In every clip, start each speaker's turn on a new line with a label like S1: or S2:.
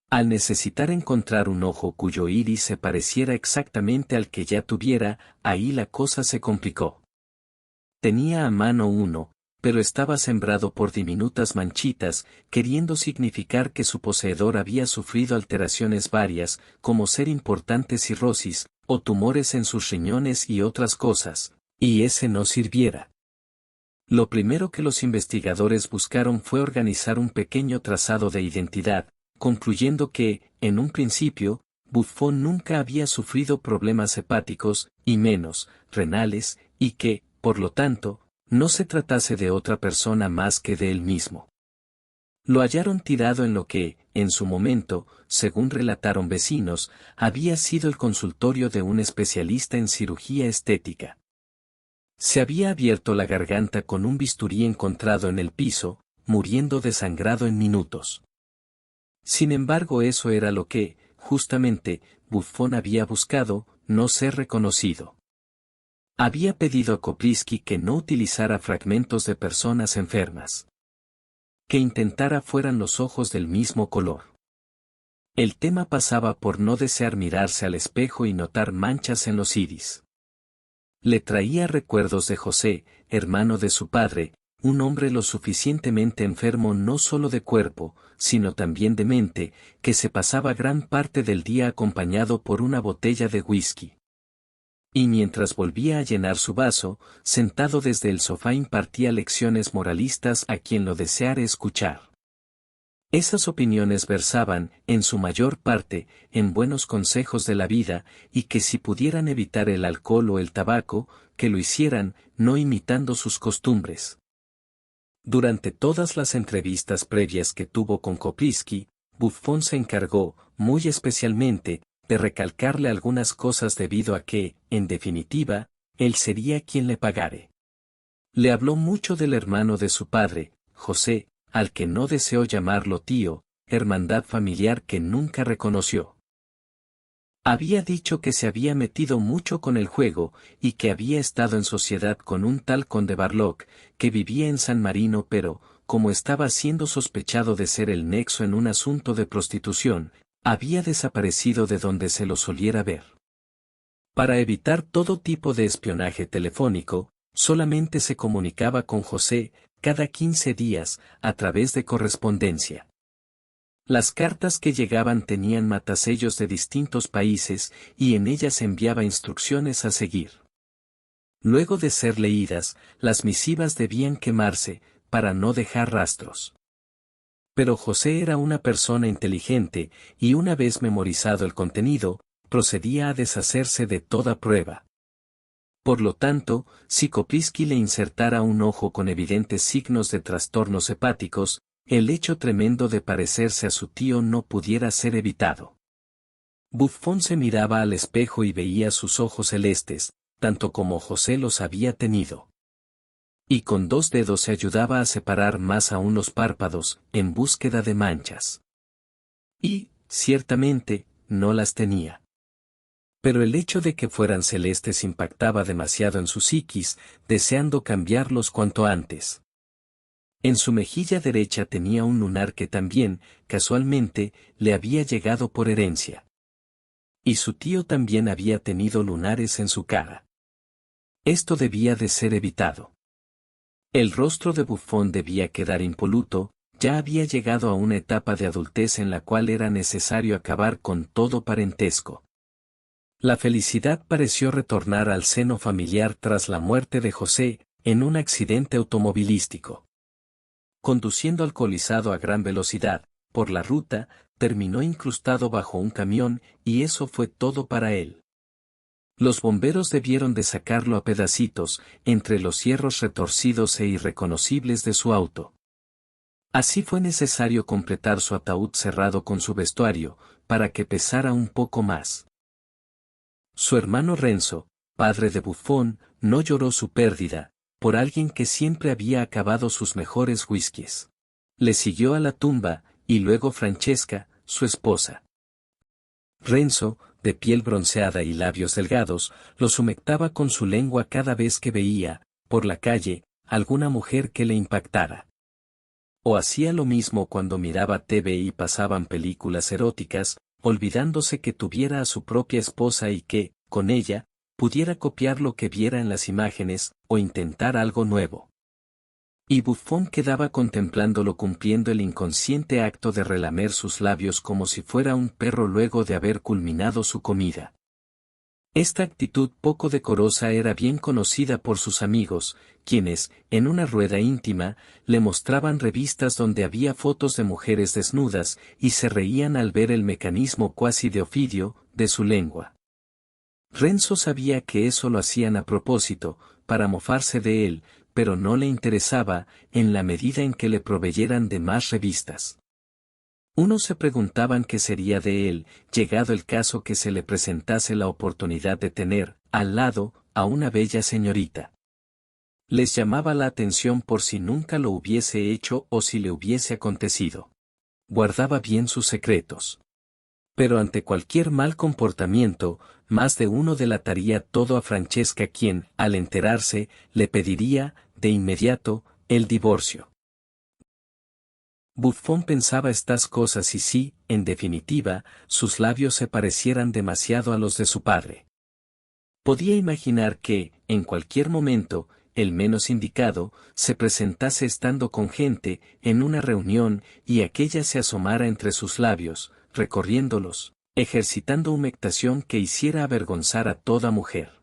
S1: Al necesitar encontrar un ojo cuyo iris se pareciera exactamente al que ya tuviera, ahí la cosa se complicó. Tenía a mano uno, pero estaba sembrado por diminutas manchitas, queriendo significar que su poseedor había sufrido alteraciones varias, como ser importante cirrosis, o tumores en sus riñones y otras cosas, y ese no sirviera. Lo primero que los investigadores buscaron fue organizar un pequeño trazado de identidad, concluyendo que, en un principio, Buffon nunca había sufrido problemas hepáticos, y menos, renales, y que, por lo tanto, no se tratase de otra persona más que de él mismo. Lo hallaron tirado en lo que, en su momento, según relataron vecinos, había sido el consultorio de un especialista en cirugía estética. Se había abierto la garganta con un bisturí encontrado en el piso, muriendo desangrado en minutos. Sin embargo, eso era lo que, justamente, Buffon había buscado, no ser reconocido. Había pedido a Koprivsky que no utilizara fragmentos de personas enfermas. Que intentara fueran los ojos del mismo color. El tema pasaba por no desear mirarse al espejo y notar manchas en los iris. Le traía recuerdos de José, hermano de su padre, un hombre lo suficientemente enfermo no solo de cuerpo, sino también de mente, que se pasaba gran parte del día acompañado por una botella de whisky. Y mientras volvía a llenar su vaso, sentado desde el sofá impartía lecciones moralistas a quien lo deseara escuchar. Esas opiniones versaban, en su mayor parte, en buenos consejos de la vida, y que si pudieran evitar el alcohol o el tabaco, que lo hicieran, no imitando sus costumbres. Durante todas las entrevistas previas que tuvo con Koprivsky, Buffon se encargó, muy especialmente, de recalcarle algunas cosas debido a que, en definitiva, él sería quien le pagare. Le habló mucho del hermano de su padre, José, al que no deseó llamarlo tío, hermandad familiar que nunca reconoció. Había dicho que se había metido mucho con el juego, y que había estado en sociedad con un tal conde Barlock, que vivía en San Marino pero, como estaba siendo sospechado de ser el nexo en un asunto de prostitución, había desaparecido de donde se lo soliera ver. Para evitar todo tipo de espionaje telefónico, solamente se comunicaba con José, cada 15 días, a través de correspondencia. Las cartas que llegaban tenían matasellos de distintos países y en ellas enviaba instrucciones a seguir. Luego de ser leídas, las misivas debían quemarse, para no dejar rastros. Pero José era una persona inteligente, y una vez memorizado el contenido, procedía a deshacerse de toda prueba. Por lo tanto, si Koprivsky le insertara un ojo con evidentes signos de trastornos hepáticos, el hecho tremendo de parecerse a su tío no pudiera ser evitado. Buffon se miraba al espejo y veía sus ojos celestes, tanto como José los había tenido. Y con 2 dedos se ayudaba a separar más aún los párpados, en búsqueda de manchas. Y, ciertamente, no las tenía. Pero el hecho de que fueran celestes impactaba demasiado en su psiquis, deseando cambiarlos cuanto antes. En su mejilla derecha tenía un lunar que también, casualmente, le había llegado por herencia. Y su tío también había tenido lunares en su cara. Esto debía de ser evitado. El rostro de Buffon debía quedar impoluto, ya había llegado a una etapa de adultez en la cual era necesario acabar con todo parentesco. La felicidad pareció retornar al seno familiar tras la muerte de José, en un accidente automovilístico. Conduciendo alcoholizado a gran velocidad, por la ruta, terminó incrustado bajo un camión, y eso fue todo para él. Los bomberos debieron de sacarlo a pedacitos, entre los hierros retorcidos e irreconocibles de su auto. Así fue necesario completar su ataúd cerrado con su vestuario, para que pesara un poco más. Su hermano Renzo, padre de Buffon, no lloró su pérdida, por alguien que siempre había acabado sus mejores whiskies. Le siguió a la tumba, y luego Francesca, su esposa. Renzo, de piel bronceada y labios delgados, los humectaba con su lengua cada vez que veía, por la calle, alguna mujer que le impactara. o hacía lo mismo cuando miraba TV y pasaban películas eróticas, olvidándose que tuviera a su propia esposa y que, con ella, pudiera copiar lo que viera en las imágenes, o intentar algo nuevo. Y Buffon quedaba contemplándolo cumpliendo el inconsciente acto de relamer sus labios como si fuera un perro luego de haber culminado su comida. Esta actitud poco decorosa era bien conocida por sus amigos, quienes, en una rueda íntima, le mostraban revistas donde había fotos de mujeres desnudas, y se reían al ver el mecanismo cuasi de Ofidio, de su lengua. Renzo sabía que eso lo hacían a propósito, para mofarse de él, pero no le interesaba, en la medida en que le proveyeran de más revistas. Unos se preguntaban qué sería de él, llegado el caso que se le presentase la oportunidad de tener, al lado, a una bella señorita. Les llamaba la atención por si nunca lo hubiese hecho o si le hubiese acontecido. Guardaba bien sus secretos. Pero ante cualquier mal comportamiento, más de uno delataría todo a Francesca, quien, al enterarse, le pediría, de inmediato, el divorcio. Buffon pensaba estas cosas y si, en definitiva, sus labios se parecieran demasiado a los de su padre. Podía imaginar que, en cualquier momento, el menos indicado, se presentase estando con gente, en una reunión, y aquella se asomara entre sus labios, recorriéndolos, ejercitando humectación que hiciera avergonzar a toda mujer.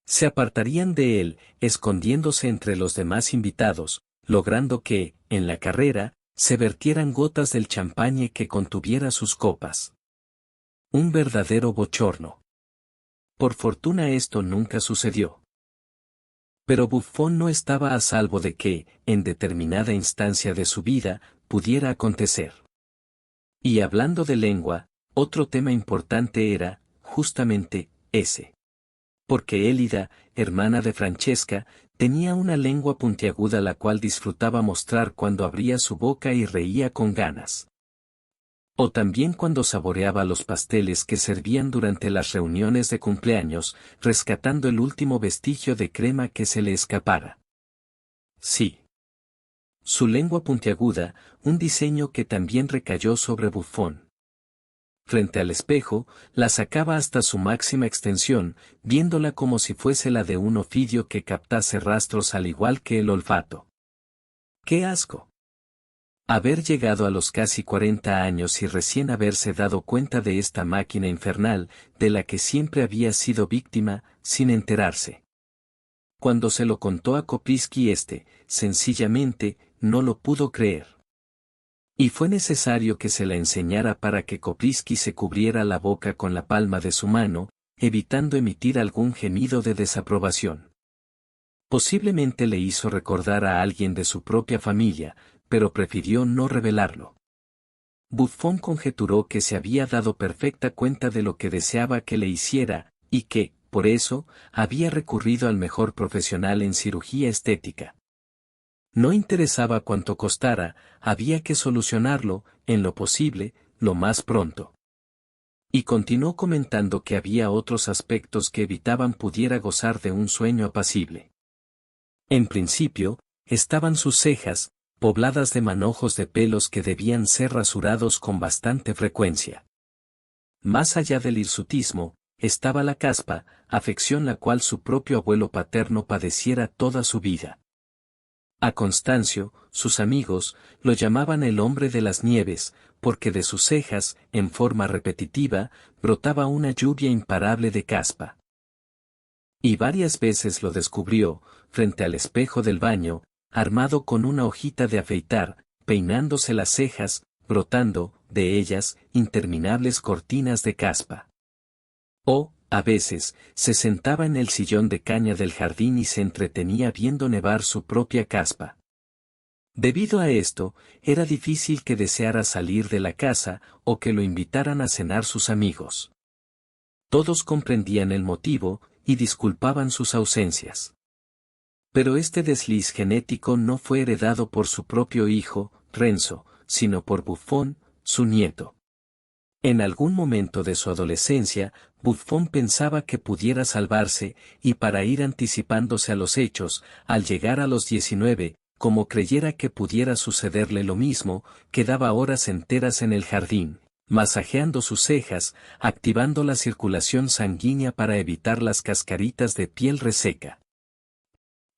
S1: Se apartarían de él, escondiéndose entre los demás invitados, logrando que, en la carrera, se vertieran gotas del champagne que contuviera sus copas. Un verdadero bochorno. Por fortuna esto nunca sucedió. Pero Buffon no estaba a salvo de que, en determinada instancia de su vida, pudiera acontecer. Y hablando de lengua, otro tema importante era, justamente, ese. Porque Élida, hermana de Francesca, tenía una lengua puntiaguda la cual disfrutaba mostrar cuando abría su boca y reía con ganas. O también cuando saboreaba los pasteles que servían durante las reuniones de cumpleaños, rescatando el último vestigio de crema que se le escapara. Sí. Su lengua puntiaguda, un diseño que también recayó sobre Buffon. Frente al espejo, la sacaba hasta su máxima extensión, viéndola como si fuese la de un ofidio que captase rastros al igual que el olfato. ¡Qué asco! Haber llegado a los casi 40 años y recién haberse dado cuenta de esta máquina infernal, de la que siempre había sido víctima, sin enterarse. Cuando se lo contó a Kopriski sencillamente, no lo pudo creer. Y fue necesario que se la enseñara para que Kopriski se cubriera la boca con la palma de su mano, evitando emitir algún gemido de desaprobación. Posiblemente le hizo recordar a alguien de su propia familia, pero prefirió no revelarlo. Buffon conjeturó que se había dado perfecta cuenta de lo que deseaba que le hiciera, y que, por eso, había recurrido al mejor profesional en cirugía estética. No interesaba cuánto costara, había que solucionarlo, en lo posible, lo más pronto. Y continuó comentando que había otros aspectos que evitaban pudiera gozar de un sueño apacible. En principio, estaban sus cejas, pobladas de manojos de pelos que debían ser rasurados con bastante frecuencia. Más allá del hirsutismo, estaba la caspa, afección la cual su propio abuelo paterno padeciera toda su vida. A Constancio, sus amigos, lo llamaban el hombre de las nieves, porque de sus cejas, en forma repetitiva, brotaba una lluvia imparable de caspa. Y varias veces lo descubrió, frente al espejo del baño, armado con una hojita de afeitar, peinándose las cejas, brotando, de ellas, interminables cortinas de caspa. O, a veces, se sentaba en el sillón de caña del jardín y se entretenía viendo nevar su propia caspa. Debido a esto, era difícil que deseara salir de la casa o que lo invitaran a cenar sus amigos. Todos comprendían el motivo y disculpaban sus ausencias. Pero este desliz genético no fue heredado por su propio hijo, Renzo, sino por Buffon, su nieto. En algún momento de su adolescencia, Buffon pensaba que pudiera salvarse, y para ir anticipándose a los hechos, al llegar a los 19, como creyera que pudiera sucederle lo mismo, quedaba horas enteras en el jardín, masajeando sus cejas, activando la circulación sanguínea para evitar las cascaritas de piel reseca.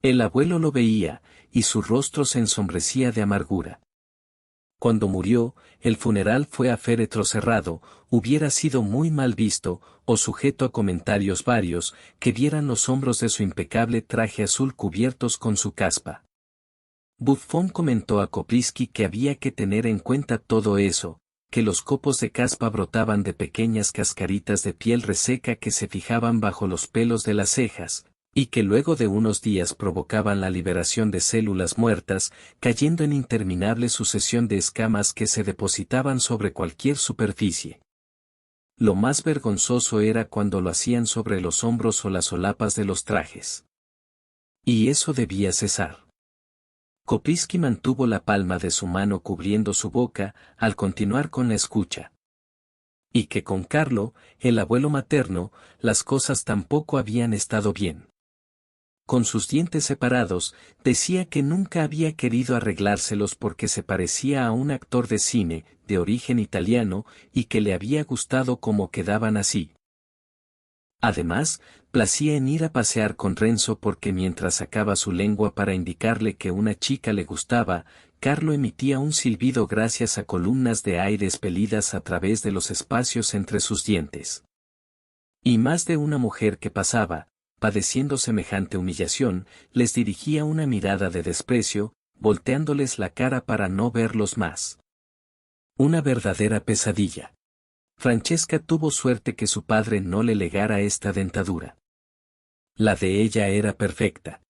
S1: El abuelo lo veía, y su rostro se ensombrecía de amargura. Cuando murió, el funeral fue a féretro cerrado, hubiera sido muy mal visto, o sujeto a comentarios varios, que vieran los hombros de su impecable traje azul cubiertos con su caspa. Buffon comentó a Koprivsky que había que tener en cuenta todo eso, que los copos de caspa brotaban de pequeñas cascaritas de piel reseca que se fijaban bajo los pelos de las cejas, y que luego de unos días provocaban la liberación de células muertas, cayendo en interminable sucesión de escamas que se depositaban sobre cualquier superficie. Lo más vergonzoso era cuando lo hacían sobre los hombros o las solapas de los trajes. Y eso debía cesar. Koprivsky mantuvo la palma de su mano cubriendo su boca, al continuar con la escucha. Y que con Carlo, el abuelo materno, las cosas tampoco habían estado bien. Con sus dientes separados, decía que nunca había querido arreglárselos porque se parecía a un actor de cine, de origen italiano, y que le había gustado cómo quedaban así. Además, placía en ir a pasear con Renzo porque mientras sacaba su lengua para indicarle que una chica le gustaba, Carlo emitía un silbido gracias a columnas de aire expelidas a través de los espacios entre sus dientes. Y más de una mujer que pasaba, padeciendo semejante humillación, les dirigía una mirada de desprecio, volteándoles la cara para no verlos más. Una verdadera pesadilla. Francesca tuvo suerte que su padre no le legara esta dentadura. La de ella era perfecta.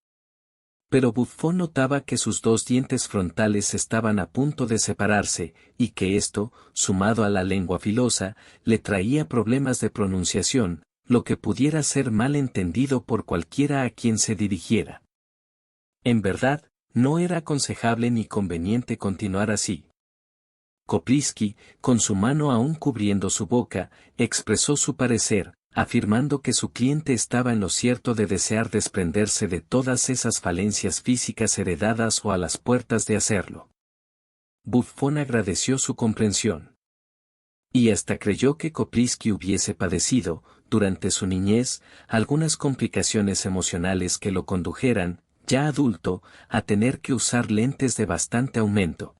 S1: Pero Buffon notaba que sus dos dientes frontales estaban a punto de separarse, y que esto, sumado a la lengua filosa, le traía problemas de pronunciación, lo que pudiera ser mal entendido por cualquiera a quien se dirigiera. En verdad, no era aconsejable ni conveniente continuar así. Koprivsky, con su mano aún cubriendo su boca, expresó su parecer, afirmando que su cliente estaba en lo cierto de desear desprenderse de todas esas falencias físicas heredadas o a las puertas de hacerlo. Buffon agradeció su comprensión. Y hasta creyó que Koprivsky hubiese padecido, durante su niñez, algunas complicaciones emocionales que lo condujeran, ya adulto, a tener que usar lentes de bastante aumento.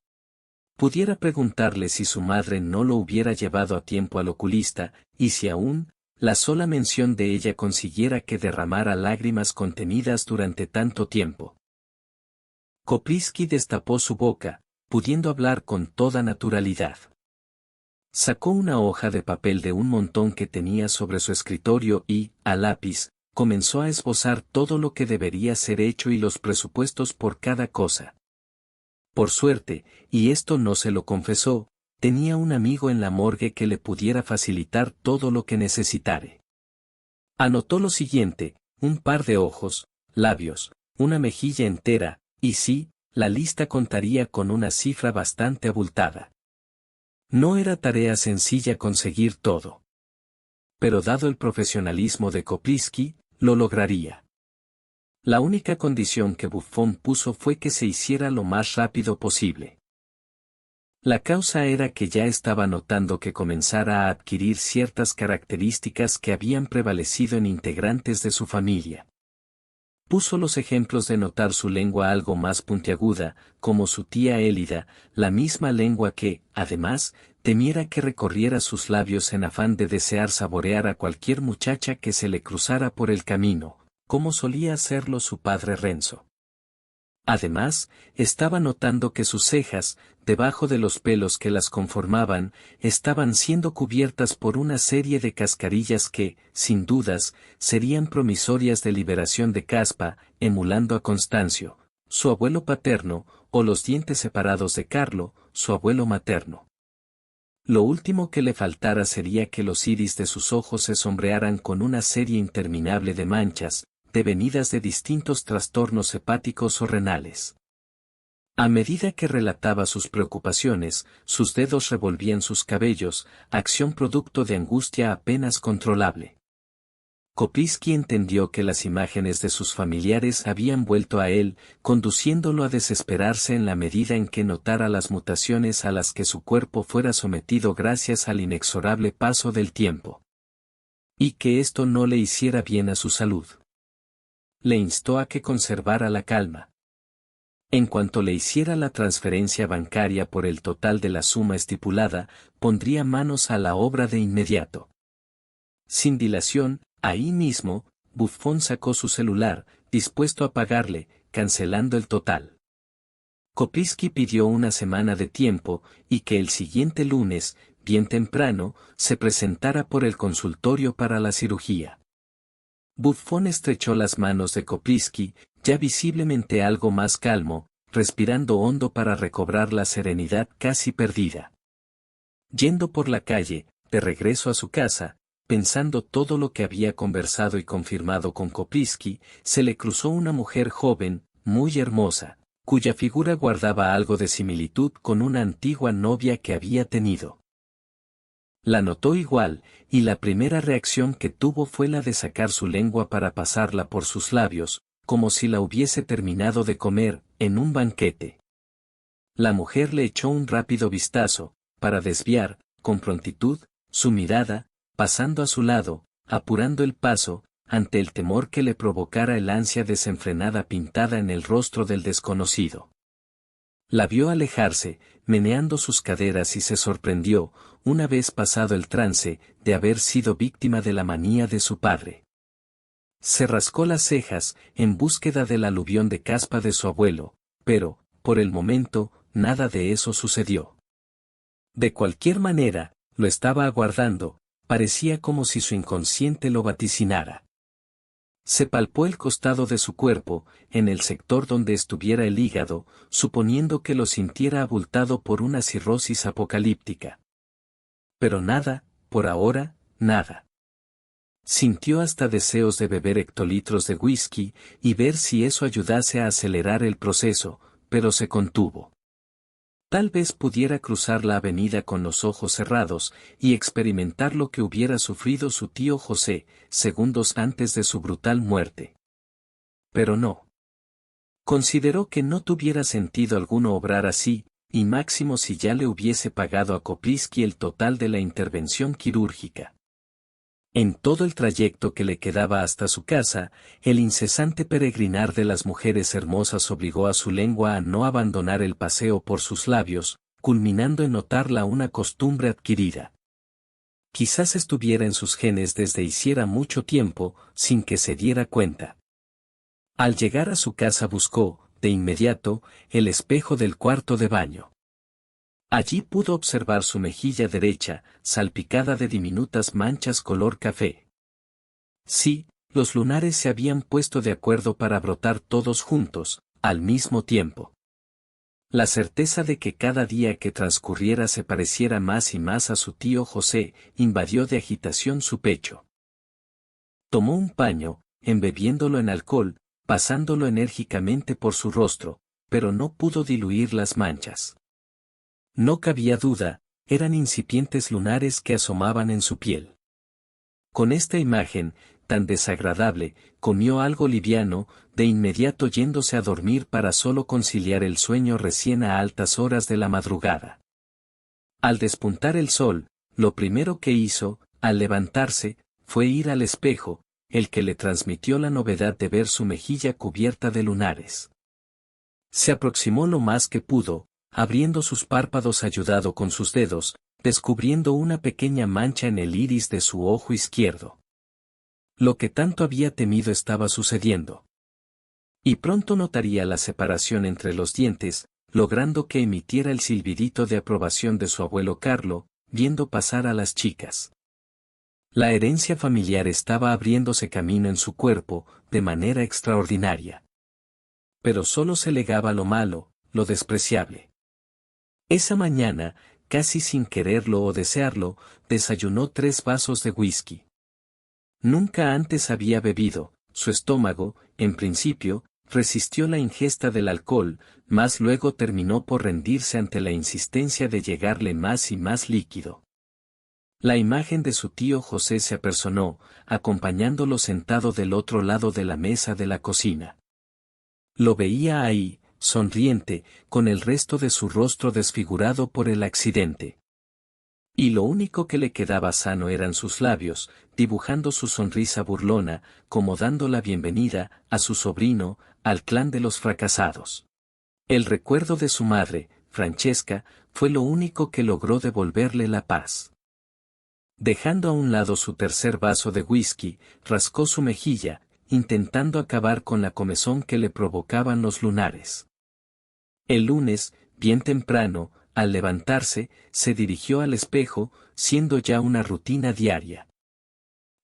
S1: Pudiera preguntarle si su madre no lo hubiera llevado a tiempo al oculista, y si aún, la sola mención de ella consiguiera que derramara lágrimas contenidas durante tanto tiempo. Koprivsky destapó su boca, pudiendo hablar con toda naturalidad. Sacó una hoja de papel de un montón que tenía sobre su escritorio y, a lápiz, comenzó a esbozar todo lo que debería ser hecho y los presupuestos por cada cosa. Por suerte, y esto no se lo confesó, tenía un amigo en la morgue que le pudiera facilitar todo lo que necesitare. Anotó lo siguiente: un par de ojos, labios, una mejilla entera, y sí, la lista contaría con una cifra bastante abultada. No era tarea sencilla conseguir todo. Pero dado el profesionalismo de Koprivsky, lo lograría. La única condición que Buffon puso fue que se hiciera lo más rápido posible. La causa era que ya estaba notando que comenzara a adquirir ciertas características que habían prevalecido en integrantes de su familia. Puso los ejemplos de notar su lengua algo más puntiaguda, como su tía Élida, la misma lengua que, además, temiera que recorriera sus labios en afán de desear saborear a cualquier muchacha que se le cruzara por el camino, como solía hacerlo su padre Renzo. Además, estaba notando que sus cejas, debajo de los pelos que las conformaban, estaban siendo cubiertas por una serie de cascarillas que, sin dudas, serían promisorias de liberación de caspa, emulando a Constancio, su abuelo paterno, o los dientes separados de Carlo, su abuelo materno. Lo último que le faltara sería que los iris de sus ojos se sombrearan con una serie interminable de manchas, devenidas de distintos trastornos hepáticos o renales. A medida que relataba sus preocupaciones, sus dedos revolvían sus cabellos, acción producto de angustia apenas controlable. Kopiski entendió que las imágenes de sus familiares habían vuelto a él, conduciéndolo a desesperarse en la medida en que notara las mutaciones a las que su cuerpo fuera sometido gracias al inexorable paso del tiempo. Y que esto no le hiciera bien a su salud. Le instó a que conservara la calma. En cuanto le hiciera la transferencia bancaria por el total de la suma estipulada, pondría manos a la obra de inmediato. Sin dilación, ahí mismo, Buffon sacó su celular, dispuesto a pagarle, cancelando el total. Kopiski pidió una semana de tiempo, y que el siguiente lunes, bien temprano, se presentara por el consultorio para la cirugía. Buffon estrechó las manos de Kopiski, ya visiblemente algo más calmo, respirando hondo para recobrar la serenidad casi perdida. Yendo por la calle, de regreso a su casa, pensando todo lo que había conversado y confirmado con Kopiski, se le cruzó una mujer joven, muy hermosa, cuya figura guardaba algo de similitud con una antigua novia que había tenido. La notó igual, y la primera reacción que tuvo fue la de sacar su lengua para pasarla por sus labios, como si la hubiese terminado de comer, en un banquete. La mujer le echó un rápido vistazo, para desviar, con prontitud, su mirada, pasando a su lado, apurando el paso, ante el temor que le provocara el ansia desenfrenada pintada en el rostro del desconocido. La vio alejarse, meneando sus caderas y se sorprendió, una vez pasado el trance, de haber sido víctima de la manía de su padre. Se rascó las cejas, en búsqueda del aluvión de caspa de su abuelo, pero, por el momento, nada de eso sucedió. De cualquier manera, lo estaba aguardando, parecía como si su inconsciente lo vaticinara. Se palpó el costado de su cuerpo, en el sector donde estuviera el hígado, suponiendo que lo sintiera abultado por una cirrosis apocalíptica. Pero nada, por ahora, nada. Sintió hasta deseos de beber hectolitros de whisky y ver si eso ayudase a acelerar el proceso, pero se contuvo. Tal vez pudiera cruzar la avenida con los ojos cerrados y experimentar lo que hubiera sufrido su tío José, segundos antes de su brutal muerte. Pero no. Consideró que no tuviera sentido alguno obrar así, y máximo si ya le hubiese pagado a Kopiski el total de la intervención quirúrgica. En todo el trayecto que le quedaba hasta su casa, el incesante peregrinar de las mujeres hermosas obligó a su lengua a no abandonar el paseo por sus labios, culminando en notarla una costumbre adquirida. Quizás estuviera en sus genes desde hiciera mucho tiempo, sin que se diera cuenta. Al llegar a su casa buscó, de inmediato, el espejo del cuarto de baño. Allí pudo observar su mejilla derecha, salpicada de diminutas manchas color café. Sí, los lunares se habían puesto de acuerdo para brotar todos juntos, al mismo tiempo. La certeza de que cada día que transcurriera se pareciera más y más a su tío José, invadió de agitación su pecho. Tomó un paño, embebiéndolo en alcohol, pasándolo enérgicamente por su rostro, pero no pudo diluir las manchas. No cabía duda, eran incipientes lunares que asomaban en su piel. Con esta imagen, tan desagradable, comió algo liviano, de inmediato yéndose a dormir para solo conciliar el sueño recién a altas horas de la madrugada. Al despuntar el sol, lo primero que hizo, al levantarse, fue ir al espejo, el que le transmitió la novedad de ver su mejilla cubierta de lunares. Se aproximó lo más que pudo, abriendo sus párpados ayudado con sus dedos, descubriendo una pequeña mancha en el iris de su ojo izquierdo. Lo que tanto había temido estaba sucediendo. Y pronto notaría la separación entre los dientes, logrando que emitiera el silbidito de aprobación de su abuelo Carlo, viendo pasar a las chicas. La herencia familiar estaba abriéndose camino en su cuerpo, de manera extraordinaria. Pero solo se legaba lo malo, lo despreciable. Esa mañana, casi sin quererlo o desearlo, desayunó 3 vasos de whisky. Nunca antes había bebido, su estómago, en principio, resistió la ingesta del alcohol, mas luego terminó por rendirse ante la insistencia de llegarle más y más líquido. La imagen de su tío José se apersonó, acompañándolo sentado del otro lado de la mesa de la cocina. Lo veía ahí, sonriente, con el resto de su rostro desfigurado por el accidente. Y lo único que le quedaba sano eran sus labios, dibujando su sonrisa burlona, como dando la bienvenida a su sobrino, al clan de los fracasados. El recuerdo de su madre, Francesca, fue lo único que logró devolverle la paz. Dejando a un lado su tercer vaso de whisky, rascó su mejilla, intentando acabar con la comezón que le provocaban los lunares. El lunes, bien temprano, al levantarse, se dirigió al espejo, siendo ya una rutina diaria.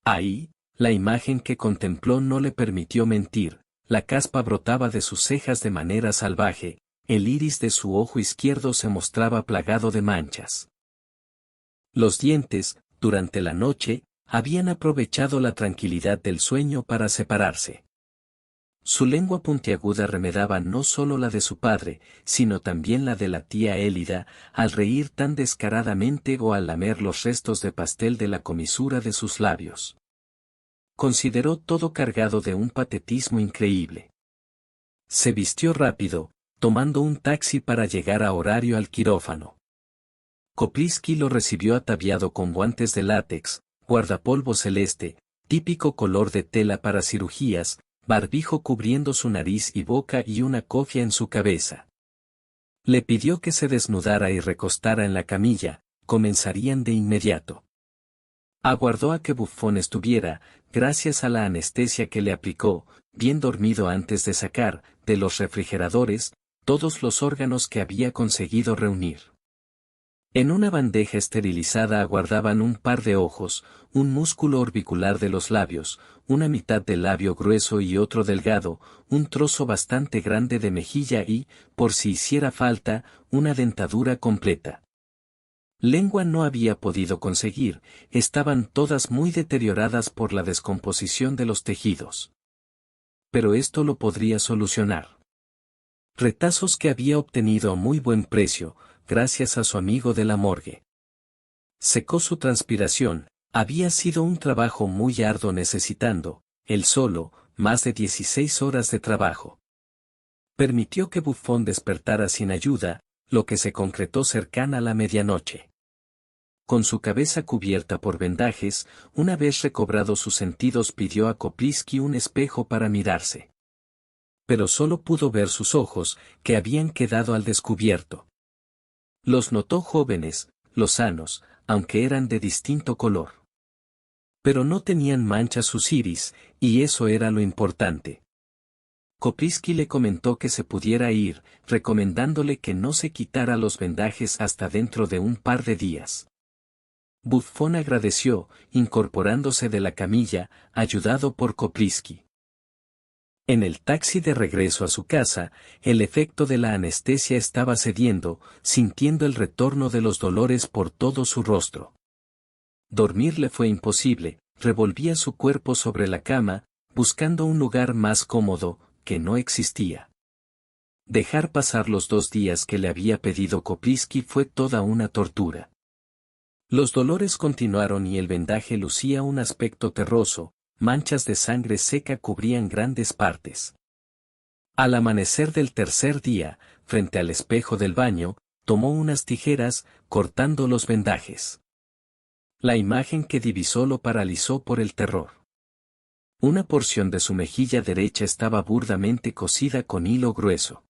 S1: Ahí, la imagen que contempló no le permitió mentir, la caspa brotaba de sus cejas de manera salvaje, el iris de su ojo izquierdo se mostraba plagado de manchas. Los dientes, durante la noche, habían aprovechado la tranquilidad del sueño para separarse. Su lengua puntiaguda remedaba no solo la de su padre, sino también la de la tía Élida, al reír tan descaradamente o al lamer los restos de pastel de la comisura de sus labios. Consideró todo cargado de un patetismo increíble. Se vistió rápido, tomando un taxi para llegar a horario al quirófano. Kopliski lo recibió ataviado con guantes de látex, guardapolvo celeste, típico color de tela para cirugías, barbijo cubriendo su nariz y boca y una cofia en su cabeza. Le pidió que se desnudara y recostara en la camilla, comenzarían de inmediato. Aguardó a que Buffon estuviera, gracias a la anestesia que le aplicó, bien dormido antes de sacar, de los refrigeradores, todos los órganos que había conseguido reunir. En una bandeja esterilizada aguardaban un par de ojos, un músculo orbicular de los labios, una mitad del labio grueso y otro delgado, un trozo bastante grande de mejilla y, por si hiciera falta, una dentadura completa. Lengua no había podido conseguir, estaban todas muy deterioradas por la descomposición de los tejidos. Pero esto lo podría solucionar. Retazos que había obtenido a muy buen precio, gracias a su amigo de la morgue. Secó su transpiración, había sido un trabajo muy arduo necesitando, él solo, más de 16 horas de trabajo. Permitió que Buffon despertara sin ayuda, lo que se concretó cercana a la medianoche. Con su cabeza cubierta por vendajes, una vez recobrado sus sentidos pidió a Kopliski un espejo para mirarse. Pero solo pudo ver sus ojos, que habían quedado al descubierto. Los notó jóvenes, lozanos, aunque eran de distinto color. Pero no tenían manchas sus iris, y eso era lo importante. Kopliski le comentó que se pudiera ir, recomendándole que no se quitara los vendajes hasta dentro de un par de días. Buffon agradeció, incorporándose de la camilla, ayudado por Kopliski. En el taxi de regreso a su casa, el efecto de la anestesia estaba cediendo, sintiendo el retorno de los dolores por todo su rostro. Dormir le fue imposible, revolvía su cuerpo sobre la cama, buscando un lugar más cómodo, que no existía. Dejar pasar los 2 días que le había pedido Kopliski fue toda una tortura. Los dolores continuaron y el vendaje lucía un aspecto terroso, manchas de sangre seca cubrían grandes partes. Al amanecer del tercer día, frente al espejo del baño, tomó unas tijeras, cortando los vendajes. La imagen que divisó lo paralizó por el terror. Una porción de su mejilla derecha estaba burdamente cosida con hilo grueso.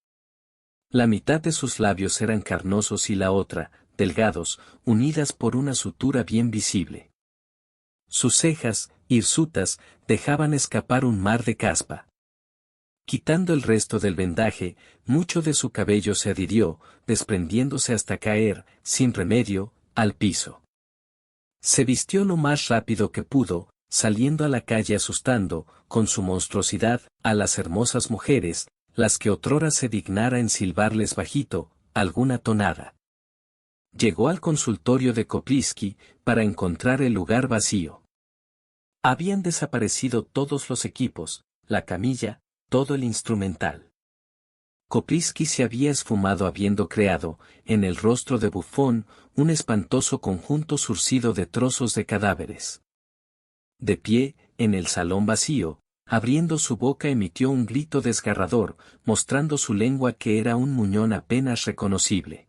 S1: La mitad de sus labios eran carnosos y la otra, delgados, unidas por una sutura bien visible. Sus cejas, hirsutas, dejaban escapar un mar de caspa. Quitando el resto del vendaje, mucho de su cabello se adhirió, desprendiéndose hasta caer, sin remedio, al piso. Se vistió lo más rápido que pudo, saliendo a la calle asustando, con su monstruosidad, a las hermosas mujeres, las que otrora se dignara en silbarles bajito, alguna tonada. Llegó al consultorio de Kopliski, para encontrar el lugar vacío. Habían desaparecido todos los equipos, la camilla, todo el instrumental. Kopriski se había esfumado habiendo creado, en el rostro de Buffon, un espantoso conjunto surcido de trozos de cadáveres. De pie, en el salón vacío, abriendo su boca emitió un grito desgarrador, mostrando su lengua que era un muñón apenas reconocible.